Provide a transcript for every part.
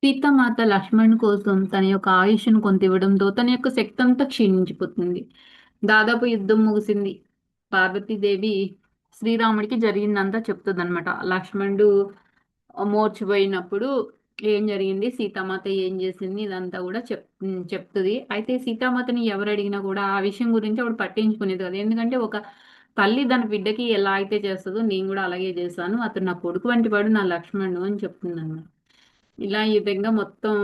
సీతామాత లక్ష్మణ్ కోసం తన యొక్క ఆయుష్ను కొంత ఇవ్వడంతో తన యొక్క శక్తి అంతా క్షీణించిపోతుంది. దాదాపు యుద్ధం ముగిసింది. పార్వతీదేవి శ్రీరాముడికి జరిగిందంతా చెప్తుందన్నమాట. లక్ష్మణుడు మోర్చిపోయినప్పుడు ఏం జరిగింది, సీతామాత ఏం చేసింది, ఇదంతా కూడా చెప్తుంది. అయితే సీతామాతని ఎవరు అడిగినా కూడా ఆ విషయం గురించి ఆవిడ పట్టించుకునేది కదా. ఎందుకంటే ఒక తల్లి తన బిడ్డకి ఎలా అయితే చేస్తుందో నేను కూడా అలాగే చేశాను, అతను నా కొడుకు వంటి వాడు నా లక్ష్మణుడు అని చెప్తుంది. ఇలా ఈ విధంగా మొత్తం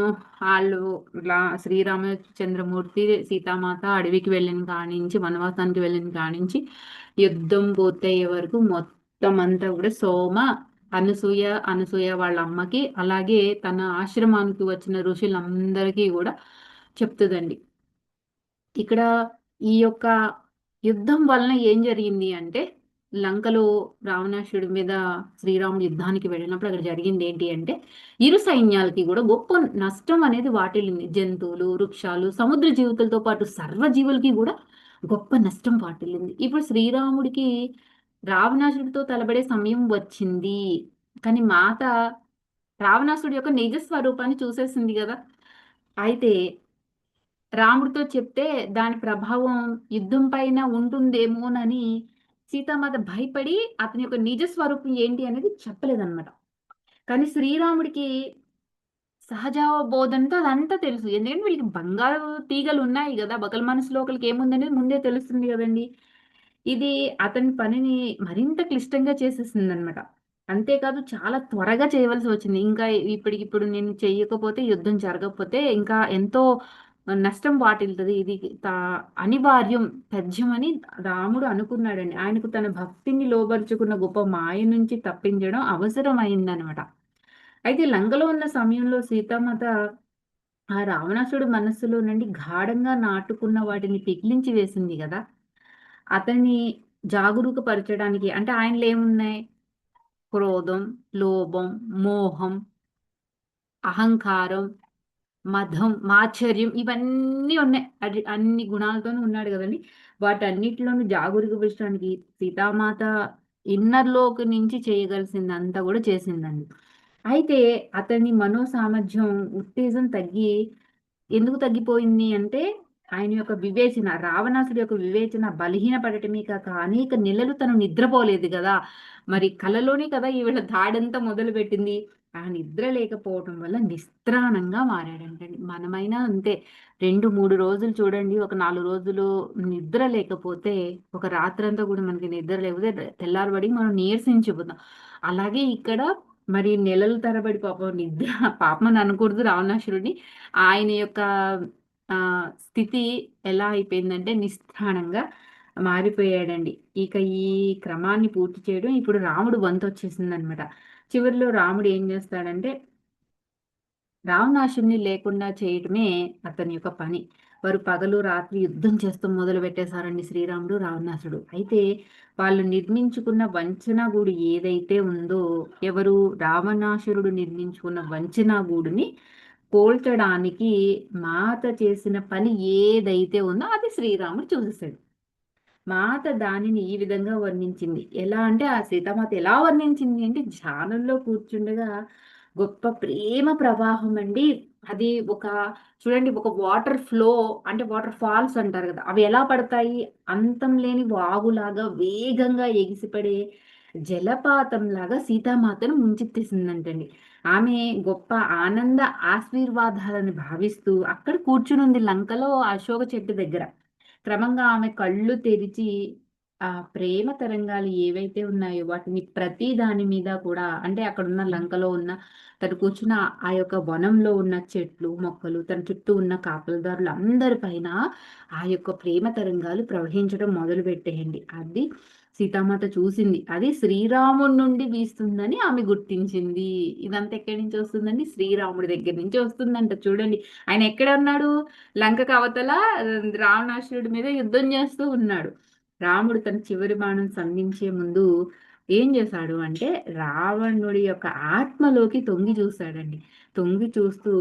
వాళ్ళు ఇలా శ్రీరామచంద్రమూర్తి సీతామాత అడవికి వెళ్ళిన కానించి వనవాసానికి వెళ్ళిన కానించి యుద్ధం పూర్తయ్యే వరకు మొత్తం అంతా కూడా అనసూయ అనసూయ వాళ్ళ అమ్మకి అలాగే తన ఆశ్రమానికి వచ్చిన ఋషులందరికీ కూడా చెప్తుందండి. ఇక్కడ ఈ యొక్క యుద్ధం వలన ఏం జరిగింది అంటే, లంకలో రావణాసుడి మీద శ్రీరాముడు యుద్ధానికి వెళ్ళినప్పుడు అక్కడ జరిగింది ఏంటి అంటే, ఇరు సైన్యాలకి కూడా గొప్ప నష్టం అనేది వాటిల్లింది. జంతువులు, వృక్షాలు, సముద్ర జీవితాలతో పాటు సర్వజీవులకి కూడా గొప్ప నష్టం వాటిల్లింది. ఇప్పుడు శ్రీరాముడికి రావణాసుడితో తలబడే సమయం వచ్చింది. కానీ మాత రావణాసుడి యొక్క నిజ స్వరూపాన్ని చూసేసింది కదా. అయితే రాముడితో చెప్తే దాని ప్రభావం యుద్ధం పైన ఉంటుందేమోనని సీతామాత భయపడి అతని యొక్క నిజ స్వరూపం ఏంటి అనేది చెప్పలేదన్నమాట. కానీ శ్రీరాముడికి సహజ బోధనతో అదంతా తెలుసు. ఎందుకంటే వీళ్ళకి బంగారు తీగలు ఉన్నాయి కదా, బకల మనసులో ఒకరికి ఏముందనేది ముందే తెలుస్తుంది కదండి. ఇది అతని పనిని మరింత క్లిష్టంగా చేసేసింది అనమాట. అంతేకాదు చాలా త్వరగా చేయవలసి వచ్చింది. ఇంకా ఇప్పటికిప్పుడు నేను చెయ్యకపోతే యుద్ధం జరగకపోతే ఇంకా ఎంతో నష్టం వాటిల్తుంది. ఇది అనివార్యం, తథ్యమని రాముడు అనుకున్నాడండి. ఆయనకు తన భక్తిని లోబరుచుకున్న గొప్ప మాయ నుంచి తప్పించడం అవసరం అయిందనమాట. అయితే లంకలో ఉన్న సమయంలో సీతామాత ఆ రావణాసుడు మనస్సులో నుండి గాఢంగా నాటుకున్న వాటిని పిగిలించి వేసింది కదా. అతన్ని జాగరూకపరచడానికి అంటే ఆయనలో ఏమున్నాయి, క్రోధం, లోభం, మోహం, అహంకారం, మదం, మాత్సర్యం, ఇవన్నీ ఉన్నాయి. అది అన్ని గుణాలతోనూ ఉన్నాడు కదండి. వాటన్నిటిలోనూ జాగరూకపరచడానికి సీతామాత ఇన్నర్లోకి నుంచి చేయగలిసిందంతా కూడా చేసిందండి. అయితే అతని మనో సామర్థ్యం, ఉత్తేజం ఎందుకు తగ్గిపోయింది అంటే, ఆయన యొక్క వివేచన, రావణాసుడి యొక్క వివేచన బలహీనపడటమే కాక అనేక నెలలు తను నిద్రపోలేదు కదా. మరి కలలోనే కదా ఈవిడ దాడంతా మొదలుపెట్టింది. ఆ నిద్ర లేకపోవటం వల్ల నిస్త్రాణంగా మారాడంటండి. మనమైనా అంతే. 2, 3 రోజులు చూడండి, ఒక 4 రోజులు నిద్ర లేకపోతే, ఒక రాత్రంతా కూడా మనకి నిద్ర లేకపోతే తెల్లారబడి మనం నీరసించిపోతాం. అలాగే ఇక్కడ మరి నెలల తరబడి పాపం నిద్ర, పాపమని అనకూడదు రావణాసురుడిని, ఆయన యొక్క స్థితి ఎలా అయిపోయిందంటే నిస్త్రాణంగా మారిపోయాడండి. ఇక ఈ క్రమాన్ని పూర్తి చేయడం ఇప్పుడు రాముడు వంతు వచ్చేసింది అనమాట. చివరిలో రాముడు ఏం చేస్తాడంటే, రావణాసురుని లేకుండా చేయటమే అతని యొక్క పని. వారు పగలు రాత్రి యుద్ధం చేస్తూ మొదలు పెట్టేశారండి శ్రీరాముడు రావణాసుడు. అయితే వాళ్ళు నిర్మించుకున్న వంచనా గూడు ఏదైతే ఉందో, ఎవరు రావణాసురుడు నిర్మించుకున్న వంచనా గూడుని పోల్చడానికి మాత చేసిన పని ఏదైతే ఉందో అది శ్రీరాముడు చూసేశాడు. మాత దానిని ఈ విధంగా వర్ణించింది. ఎలా అంటే ఆ సీతామాత ఎలా వర్ణించింది అంటే, ధ్యానంలో కూర్చుండగా గొప్ప ప్రేమ ప్రవాహం అండి. అది ఒక చూడండి, ఒక వాటర్ ఫ్లో అంటే వాటర్ ఫాల్స్ అంటారు కదా, అవి ఎలా పడతాయి, అంతం లేని వాగులాగా వేగంగా ఎగిసిపడే జలపాతం లాగా సీతామాతను ముంచెత్తేసిందంటండి. ఆమె గొప్ప ఆనంద ఆశీర్వాదాలను భావిస్తూ అక్కడ కూర్చునుంది లంకలో అశోక చెట్టు దగ్గర. క్రమంగా ఆమె కళ్ళు తెరిచి ఆ ప్రేమ తరంగాలు ఏవైతే ఉన్నాయో వాటిని ప్రతి దాని మీద కూడా, అంటే అక్కడున్న లంకలో ఉన్న తను కూర్చున్న ఆ యొక్క వనంలో ఉన్న చెట్లు మొక్కలు, తన చుట్టూ ఉన్న కాపలదారులు అందరిపైన ఆ యొక్క ప్రేమ తరంగాలు ప్రవహించడం మొదలు పెట్టేయండి. అది సీతామాత చూసింది. అది శ్రీరాముడి నుండి వీస్తుందని ఆమె గుర్తించింది. ఇదంతా ఎక్కడి నుంచి వస్తుందండి, శ్రీరాముడి దగ్గర నుంచి వస్తుందంట. చూడండి, ఆయన ఎక్కడ ఉన్నాడు, లంకకు అవతల రావణాసురుడి మీద యుద్ధం చేస్తూ ఉన్నాడు. రాముడు తన చివరి బాణం సంధించే ముందు ఏం చేశాడు అంటే, రావణుడి యొక్క ఆత్మలోకి తొంగి చూశాడండి. తొంగి చూస్తూ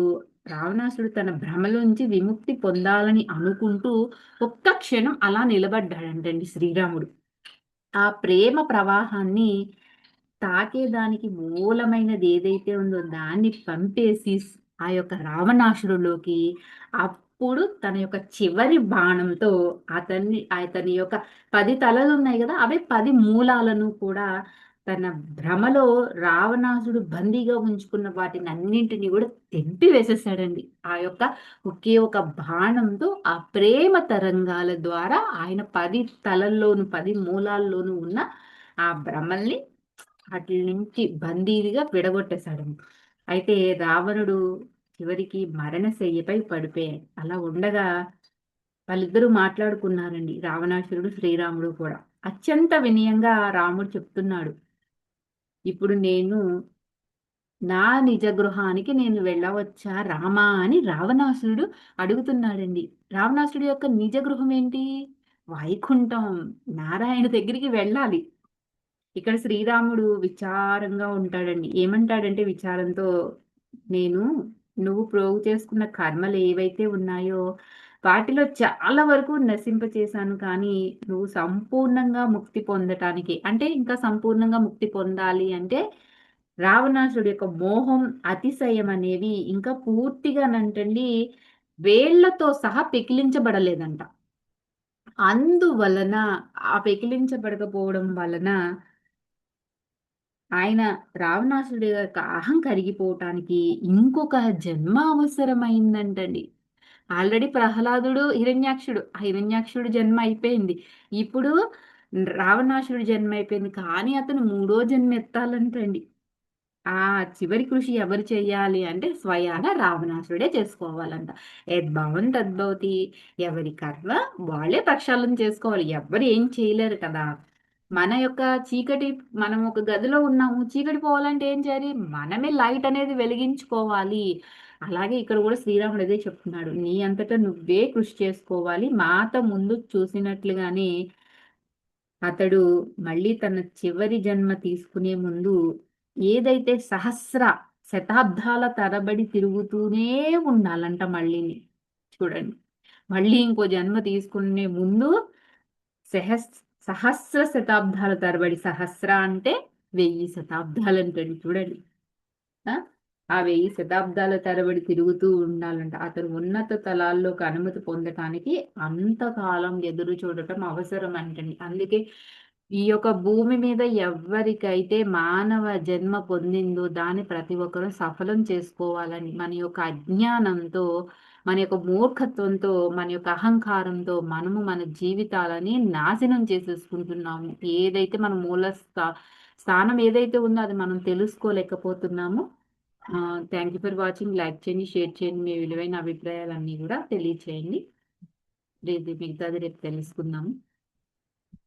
రావణాసుడు తన భ్రమలోంచి విముక్తి పొందాలని అనుకుంటూ ఒక్క క్షణం అలా నిలబడ్డాడంటండి శ్రీరాముడు. ఆ ప్రేమ ప్రవాహాన్ని తాకేదానికి మూలమైనది ఏదైతే ఉందో దాన్ని పంపేసి ఆ యొక్క రావణాసురులోకి. అప్పుడు తన యొక్క చివరి బాణంతో అతని యొక్క 10 తలలు ఉన్నాయి గదా! అవే 10 మూలాలను కూడా తన భ్రమలో రావణాసుడు బందీగా ఉంచుకున్న వాటినన్నింటిని గూడా తెంపి వేసేసాడండి. ఆ యొక్క ఒకే ఒక బాణంతో ఆ ప్రేమ తరంగాల ద్వారా ఆయన 10 తలల్లోను, 10 మూలాల్లోనూ ఉన్న ఆ భ్రమల్ని ఆటిల నుంచి బందీలుగా విడగొట్టేశాడండి. అయితే రావణుడు చివరికి మరణశయ్యపై పడిపోయాడు. అలా ఉండగా వాళ్ళిద్దరూ మాట్లాడుకున్నారండి. రావణాసురుడు, శ్రీరాముడు కూడా. అత్యంత వినయంగా రాముడు చెప్తున్నాడు. ఇప్పుడు నేను నా నిజ గృహానికి నేను వెళ్ళవచ్చా రామా అని రావణాసురుడు అడుగుతున్నాడండి. రావణాసురుడు యొక్క నిజ గృహం ఏంటి? వైకుంఠం. నారాయణ దగ్గరికి వెళ్ళాలి. ఇక్కడ శ్రీరాముడు విచారంగా ఉంటాడండి. ఏమంటాడంటే విచారంతో, నేను నువ్వు ప్రోగు చేసుకున్న కర్మలు ఏవైతే ఉన్నాయో, వాటిలో చాలా వరకు నశింపచేశాను. కానీ నువ్వు సంపూర్ణంగా ముక్తి పొందటానికి అంటే ఇంకా సంపూర్ణంగా ముక్తి పొందాలి అంటే, రావణాసుడి యొక్క మోహం, అతిశయం అనేవి ఇంకా పూర్తిగానంటండి వేళ్ళతో సహా పెకిలించబడలేదంట. అందువలన ఆ పెకిలించబడకపోవడం వలన ఆయన రావణాసుడి యొక్క అహం కరిగిపోవటానికి ఇంకొక జన్మ అవసరమైందంటండి. ఆల్రెడీ ప్రహ్లాదుడు, హిరణ్యాక్షుడు. ఆ హిరణ్యాక్షుడి జన్మ అయిపోయింది. ఇప్పుడు రావణాసురుడి జన్మ అయిపోయింది. కానీ అతను మూడో జన్మ ఎత్తాలంటండి. ఆ చివరి కృషి ఎవరు చెయ్యాలి అంటే స్వయాన రావణాసురుడే చేసుకోవాలంట. యద్భావం తద్భవతి. ఎవరి కర్మ వాళ్ళే ప్రక్షాళన చేసుకోవాలి. ఎవ్వరు ఏం చేయలేరు కదా! మన యొక్క చీకటి మనం ఒక గదిలో ఉన్నాము. చీకటి పోవాలంటే ఏం చేయాలి? మనమే లైట్ అనేది వెలిగించుకోవాలి. అలాగే ఇక్కడ కూడా శ్రీరాముడు అదే చెప్తున్నాడు. నీ అంతట నువ్వే కృషి చేసుకోవాలి. మాత ముందు చూసినట్లుగానే అతడు మళ్ళీ తన చివరి జన్మ తీసుకునే ముందు ఏదైతే శతాబ్దాల తరబడి తిరుగుతూనే ఉండాలంట మళ్ళీని. చూడండి. మళ్ళీ ఇంకో జన్మ తీసుకునే ముందు సహస్ సహస్ర శతాబ్దాల తరబడి, సహస్ర అంటే 1000 శతాబ్దాలంటండి చూడండి. ఆ! ఆ 1000 శతాబ్దాల తరబడి తిరుగుతూ ఉండాలంట. అతను ఉన్నత తలాల్లోకి అనుమతి పొందటానికి అంతకాలం ఎదురు చూడటం అవసరం అంటండి. అందుకే ఈ యొక్క భూమి మీద ఎవ్వరికైతే మానవ జన్మ పొందిందో దాన్ని ప్రతి ఒక్కరూ సఫలం చేసుకోవాలని మన యొక్క అజ్ఞానంతో, మన యొక్క మూర్ఖత్వంతో, మన యొక్క అహంకారంతో మనము మన జీవితాలని నాశనం చేసేసుకుంటున్నాము. ఏదైతే మన స్థానం ఏదైతే ఉందో అది మనం తెలుసుకోలేకపోతున్నాము. Thank you for watching. Like చేయండి, షేర్ చేయండి. మీ విలువైన అభిప్రాయాలన్నీ కూడా తెలియచేయండి. మిగతాది రేపు తెలుసుకుందాము.